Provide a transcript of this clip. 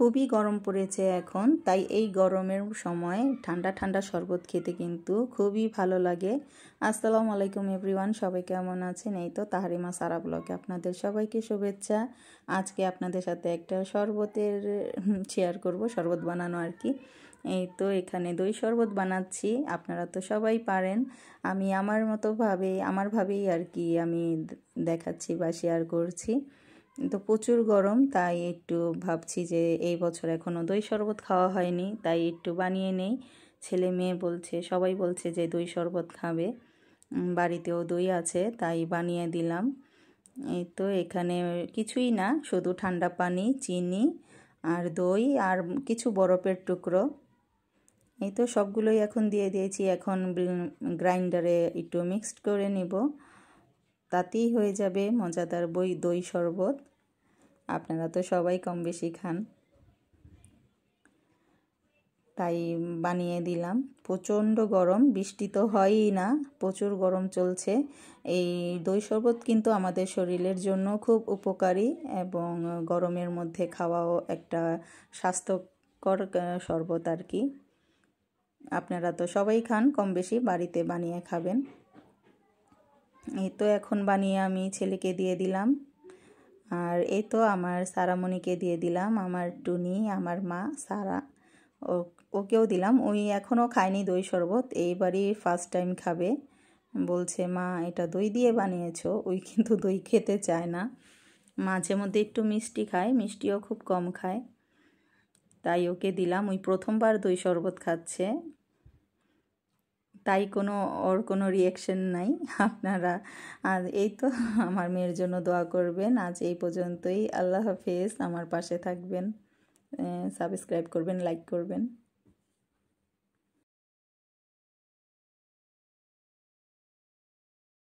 খুবই গরম পড়েছে এখন, তাই এই গরমের সময় ঠান্ডা ঠান্ডা শরবত খেতে কিন্তু খুবই ভালো লাগে। আসসালামু আলাইকুম এভরিওয়ান, সবাই কেমন আছেন? এই তো তাহারিমা সারা ব্লগে আপনাদের সবাইকে শুভেচ্ছা। আজকে আপনাদের সাথে একটা শরবতের শেয়ার করব, শরবত বানানো আর কি। এই তো এখানে দই শরবত বানাচ্ছি, আপনারা তো সবাই পারেন। আমি আমার ভাবেই আর কি আমি দেখাচ্ছি বা শেয়ার করছি। তো প্রচুর গরম, তাই একটু ভাবছি যে এই বছর এখনও দই শরবত খাওয়া হয়নি, তাই একটু বানিয়ে নেই। ছেলে মেয়ে বলছে, সবাই বলছে যে দই শরবত খাবে, বাড়িতেও দই আছে তাই বানিয়ে দিলাম। এই তো এখানে কিছুই না, শুধু ঠান্ডা পানি, চিনি আর দই আর কিছু বরফের টুকরো, এই তো সবগুলোই এখন দিয়ে দিয়েছি। এখন গ্রাইন্ডারে একটু মিক্সড করে নিব, তাতেই হয়ে যাবে মজাদার দই শরবত। আপনারা তো সবাই কম বেশি খান, তাই বানিয়ে দিলাম। প্রচণ্ড গরম, বৃষ্টি তো হয়ই না, প্রচুর গরম চলছে। এই দই শরবত কিন্তু আমাদের শরীরের জন্য খুব উপকারী এবং গরমের মধ্যে খাওয়াও একটা স্বাস্থ্যকর শরবত আর কি। আপনারা তো সবাই খান কম বেশি, বাড়িতে বানিয়ে খাবেন। এই তো এখন বানিয়ে আমি ছেলেকে দিয়ে দিলাম, আর এই তো আমার সারামণিকে দিয়ে দিলাম, আমার টুনি, আমার মা সারা, ওকেও দিলাম। ওই এখনও খায়নি দই শরবত, এইবারই ফার্স্ট টাইম খাবে। বলছে মা এটা দই দিয়ে বানিয়েছো। ওই কিন্তু দই খেতে চায় না, মাঝে মধ্যে একটু মিষ্টি খায়, মিষ্টিও খুব কম খায়, তাই ওকে দিলাম। ওই প্রথমবার দই শরবত খাচ্ছে, তাই ওর কোনো রিয়াকশন নাই। আপনারা আর এই তো আমার মেয়ের জন্য দোয়া করবেন। আজ এই পর্যন্তই, আল্লাহ হাফেজ। আমার পাশে থাকবেন, সাবস্ক্রাইব করবেন, লাইক করবেন।